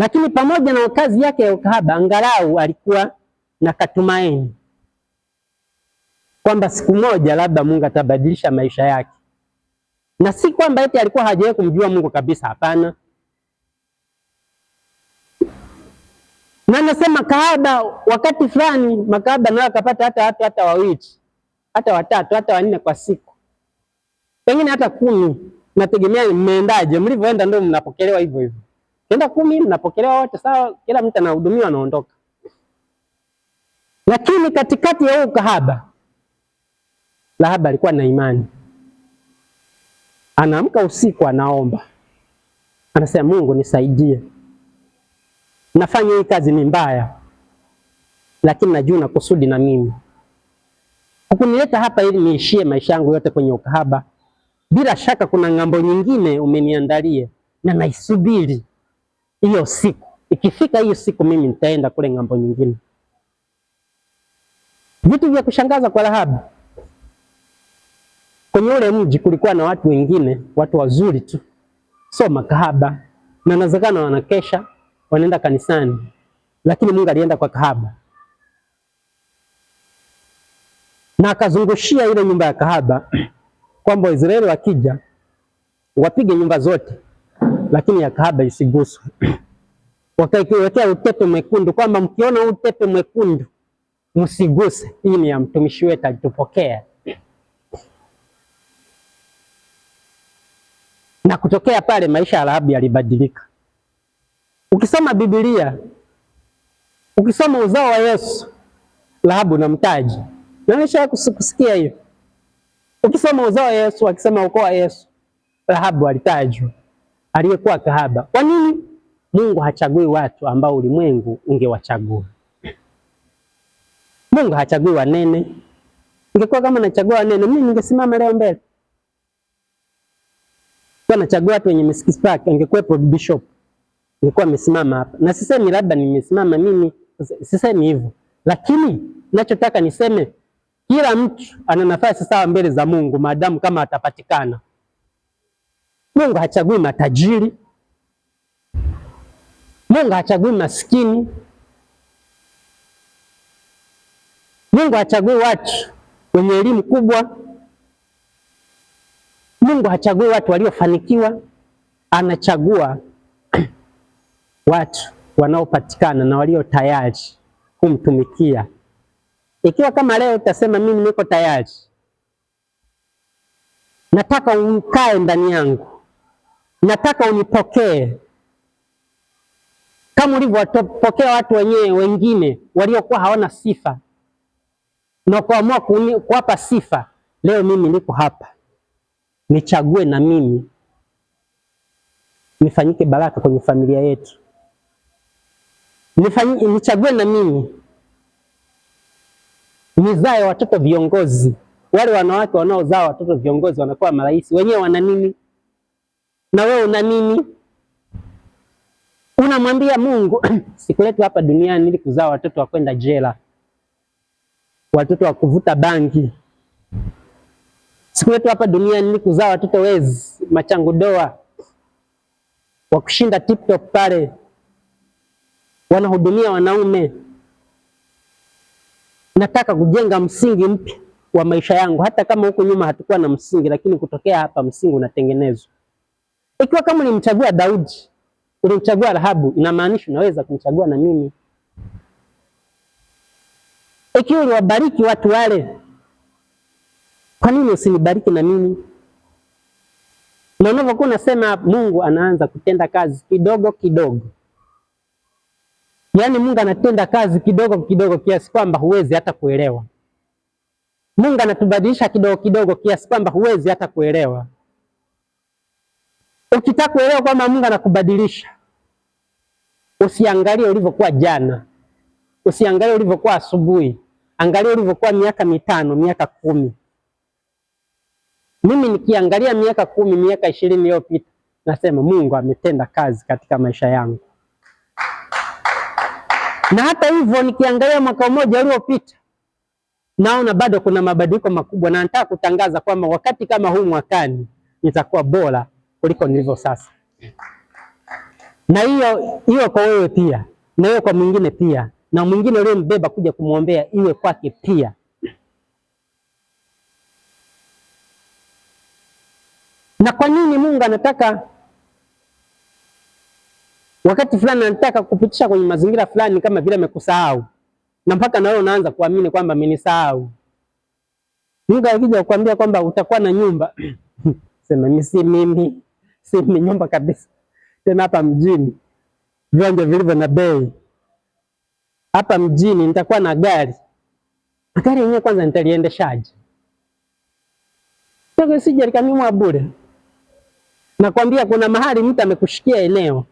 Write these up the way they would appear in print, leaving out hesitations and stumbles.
Lakini pamoja na kazi yake ya ukahaba, angalau alikuwa na katumaini kwamba siku moja labda Mungu atabadilisha maisha yake. Na si kwamba eti alikuwa hajawahi kumjua Mungu kabisa, hapana. Na nasema kahaba wakati fulani, makahaba nao akapata hata wawili, hata watatu, hata wanne kwa siku, pengine hata 10. Nategemea mmeendaje, mlivyoenda ndio mnapokelewa hivyo hivyo. Kenda 10 mnapokelewa wote sawa, kila mtu anahudumiwa anaondoka. Lakini katikati ya huo kahaba, Rahabu alikuwa na imani. Anaamka usiku anaomba. Anasema Mungu nisaidie. Nafanya hii kazi ni mbaya, lakini najua na kusudi na mimi. Hukunileta hapa ili niishie maisha yangu yote kwenye ukahaba. Bila shaka kuna ng'ambo nyingine umeniandalia na naisubiri hiyo siku. Ikifika hiyo siku mimi nitaenda kule ng'ambo nyingine. Vitu vya kushangaza kwa Rahabu. Kwenye ule mji kulikuwa na watu wengine, watu wazuri tu, so makahaba, na inawezekana wanakesha, wanaenda kanisani, lakini Mungu alienda kwa kahaba. Na akazungushia ile nyumba ya kahaba kwamba Waisraeli wakija wapige nyumba zote, lakini ya kahaba isiguswe. Wakaiwekea utepe mwekundu kwamba mkiona utepe mwekundu msiguse, hii ni ya mtumishi wetu alitupokea. Na kutokea pale maisha ya Rahabu yalibadilika. Ukisoma Biblia, ukisoma uzao wa Yesu, Rahabu na mtaji. Nanisha kusikia hiyo. Ukisoma uzao wa Yesu, akisema ukoo wa Yesu, Rahabu alitajwa, aliyekuwa kahaba. Kwa nini? Mungu hachagui watu ambao ulimwengu ungewachagua. Mungu hachagui wanene. Ingekuwa kama nachagua wanene, mimi ningesimama leo mbele. Kwa nachagua watu wenye misikisi pake, ingekuwepo bishop, ningekuwa nimesimama hapa. Na sisemi labda nimesimama mimi, sisemi hivyo. Lakini ninachotaka niseme, kila mtu ana nafasi sawa mbele za Mungu maadamu kama atapatikana. Mungu hachagui matajiri. Mungu hachagui maskini. Mungu hachagui watu wenye elimu kubwa. Mungu hachagui watu waliofanikiwa. Anachagua watu wanaopatikana na walio tayari kumtumikia. Ikiwa kama leo utasema mimi niko tayari, nataka ukae ndani yangu, nataka unipokee kama ulivyowapokea watu wengine waliokuwa hawana sifa na kuamua kuwapa sifa, leo mimi niko hapa, nichague na mimi nifanyike baraka kwenye familia yetu. Nichague na mimi nizae watoto viongozi. Wale wanawake wanaozaa watoto viongozi wanakuwa marais. Wenyewe wana nini? Na wewe una nini? Unamwambia Mungu sikuletu hapa duniani ili kuzaa watoto wa kwenda jela, watoto wa kuvuta bangi. Sikuletu hapa duniani ili kuzaa watoto wezi, machangu doa, wa kushinda TikTok pale, wanahudumia wanaume. Nataka kujenga msingi mpya wa maisha yangu, hata kama huko nyuma hatakuwa na msingi, lakini kutokea hapa msingi unatengenezwa. Ikiwa kama ulimchagua Daudi, ulimchagua Rahabu, inamaanisha unaweza kumchagua na mimi. Ikiwa uliwabariki watu wale, kwa nini usinibariki na mimi? Na unapokuwa unasema Mungu anaanza kutenda kazi kidogo kidogo. Yaani Mungu anatenda kazi kidogo kidogo kiasi kwamba huwezi hata kuelewa. Mungu anatubadilisha kidogo kidogo kiasi kwamba huwezi hata kuelewa. Ukitaka kuelewa kwamba Mungu anakubadilisha, usiangalie ulivyokuwa jana. Usiangalie ulivyokuwa asubuhi. Angalia ulivyokuwa miaka 5, miaka 10. Mimi nikiangalia miaka 10, miaka 20 iliyopita, nasema Mungu ametenda kazi katika maisha yangu. Na hata hivyo nikiangalia mwaka mmoja uliopita, naona bado kuna mabadiliko makubwa, na nataka kutangaza kwamba wakati kama huu mwakani nitakuwa bora kuliko nilivyo sasa. na hiyo kwa wewe pia, na hiyo kwa mwingine pia, na mwingine uliyembeba kuja kumwombea iwe kwake pia. Na kwa nini Mungu anataka wakati fulani, anataka kupitisha kwenye mazingira fulani kama vile amekusahau, na mpaka na wewe unaanza kuamini kwamba amenisahau? Mungu akija kukwambia kwamba utakuwa na nyumba sema mimi si nyumba kabisa, tena hapa mjini, viwanja vilivyo na bei hapa mjini, nitakuwa na gari. Na gari yenyewe kwanza nitaliendeshaje? Sasa sije likanunua bure. Nakwambia kuna mahali mtu amekushikia eneo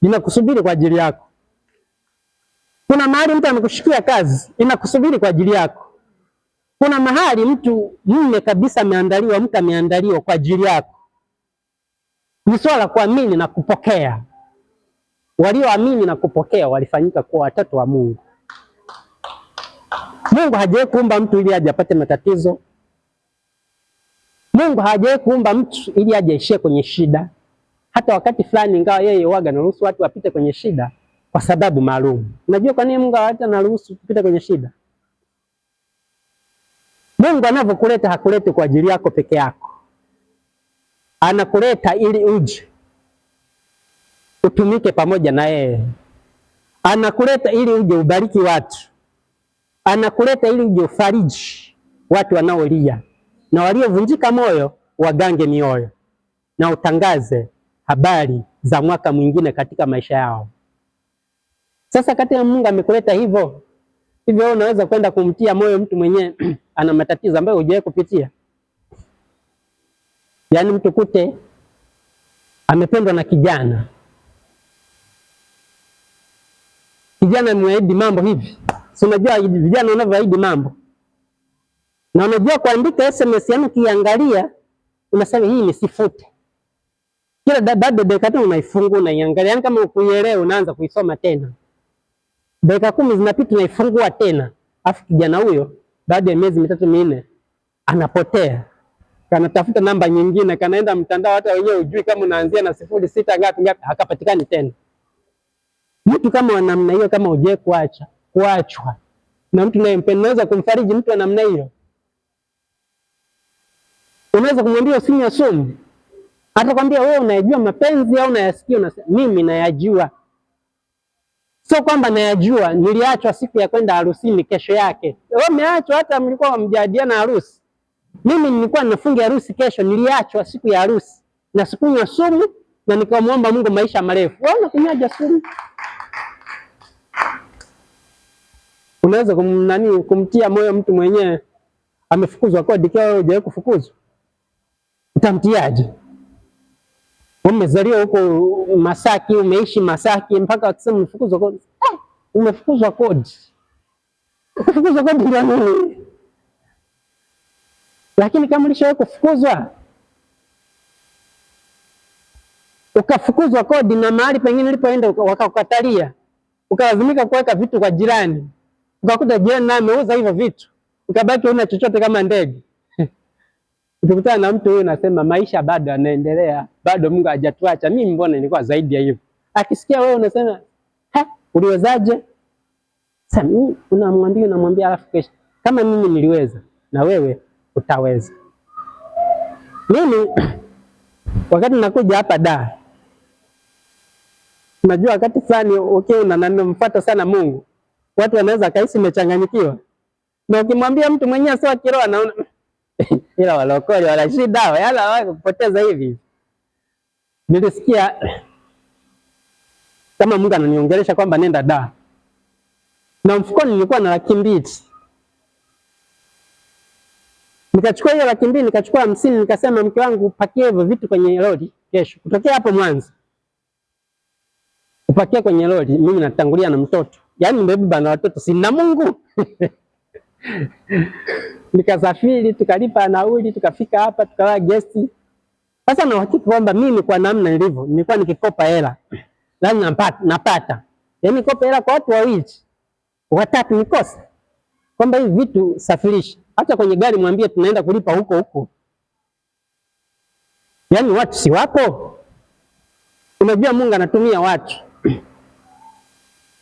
linakusubiri kwa ajili yako. Kuna mahali mtu amekushikia kazi inakusubiri kwa ajili yako. Kuna mahali mtu mume kabisa ameandaliwa, mke ameandaliwa kwa ajili yako. Ni swala kuamini na kupokea. Walioamini na kupokea walifanyika kuwa watoto wa Mungu. Mungu hajawahi kuumba mtu ili aje apate matatizo. Mungu hajawahi kuumba mtu ili aje aishie kwenye shida. Hata wakati fulani, ingawa yeye huaga anaruhusu watu wapite kwenye shida kwa sababu maalum. Unajua kwa nini Mungu hata anaruhusu kupita kwenye shida? Mungu anavyokuleta hakuleti kwa ajili yako peke yako. Anakuleta ili uje utumike pamoja na yeye. Anakuleta ili uje ubariki watu. Anakuleta ili uje ufariji watu wanaolia, na waliovunjika moyo wagange mioyo, na utangaze habari za mwaka mwingine katika maisha yao. Sasa kati ya Mungu amekuleta hivyo unaweza kwenda kumtia moyo mtu mwenyewe ana matatizo ambayo hujawahi kupitia. Yaani mtu kute amependwa na kijana ameahidi mambo hivi. Si unajua vijana wanavyoahidi mambo, na unajua kuandika SMS, yaani ukiangalia unasema hii nisifute. Kila baada dakika tano unaifungua unaiangalia, yaani kama ukuielewa unaanza kuisoma tena. Dakika 10 zinapita unaifungua tena. Afu kijana huyo baada ya miezi 3-4 anapotea. Kanatafuta namba nyingine, kanaenda mtandao, hata wenyewe hujui kama unaanzia na 06 ngapi, hakapatikani tena. Mtu kama namna hiyo, kama uje kuachwa na mtu unayempenda, unaweza kumfariji mtu wa namna hiyo? Unaweza kumwambia usinywe sumu? Atakwambia wewe unayajua mapenzi au unayasikia? Unasema mimi nayajua. Sio kwamba nayajua, niliachwa siku ya kwenda harusini kesho yake. Wewe umeachwa hata mlikuwa mjadiana harusi. Mimi nilikuwa nafunga harusi kesho, niliachwa siku ya harusi. Na sikunywa sumu na nikamwomba Mungu maisha marefu. Wewe unakunywa sumu? Unaweza kumtia moyo mtu mwenyewe amefukuzwa kodi kwa wewe hujawahi kufukuzwa? Utamtiaje? Umezaliwa huko Masaki, umeishi Masaki, mpaka wakisema umefukuzwa kodi. Umefukuzwa kodi. Umefukuzwa kodi ndio nini? Lakini kama ulishawahi kufukuzwa, ukafukuzwa kodi na mahali pengine ulipoenda wakakukatalia, ukalazimika kuweka vitu kwa jirani, ukakuta jirani naye ameuza hivyo vitu, ukabaki huna chochote kama ndege. Ukikutana na mtu huyo nasema maisha bado yanaendelea, bado Mungu hajatuacha. Mimi mbona nilikuwa zaidi ya hivyo. Akisikia wewe unasema, uliwezaje? Sasa unamwambia alafu kesho kama mimi niliweza na wewe utaweza. Mimi wakati nakuja hapa Dar, unajua wakati fulani unamfuata sana Mungu, watu wanaweza kaisi umechanganyikiwa. Na ukimwambia mtu mwenyewe sawa kiroho anaona ila walokole wala shida wala wao kupoteza hivi. Nilisikia kama Mungu ananiongelesha kwamba nenda Dar. Na mfukoni nilikuwa na 200,000. Nikachukua hiyo 200,000, nikachukua 50, nikasema mke wangu pakie hivyo vitu kwenye lori kesho. Kutokea hapo Mwanza. Upakie kwenye lori, mimi natangulia na mtoto. Yaani nimebeba na watoto, sina Mungu. Nikasafiri, tukalipa nauli, tukafika hapa, tukalala guest. Sasa na uhakika kwamba mimi kwa namna nilivyo, nilikuwa nikikopa hela, lazima napata. Yaani nikopa hela kwa watu wawili, watatu nikose. Kwamba hivi vitu safirisha. Hata kwenye gari mwambie tunaenda kulipa huko huko. Yaani watu si wapo. Unajua Mungu anatumia watu.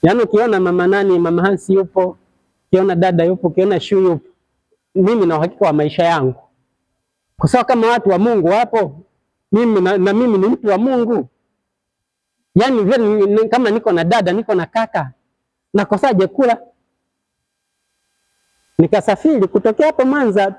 Yaani ukiona mama Hansi yupo, ukiona dada yupo, ukiona Shu yupo, mimi na uhakika wa maisha yangu. Kwa sababu kama watu wa Mungu wapo, mimi na mimi ni mtu wa Mungu. Yaani vile kama niko na dada, niko na kaka, nakosaje kula? Nikasafiri kutokea hapo Mwanza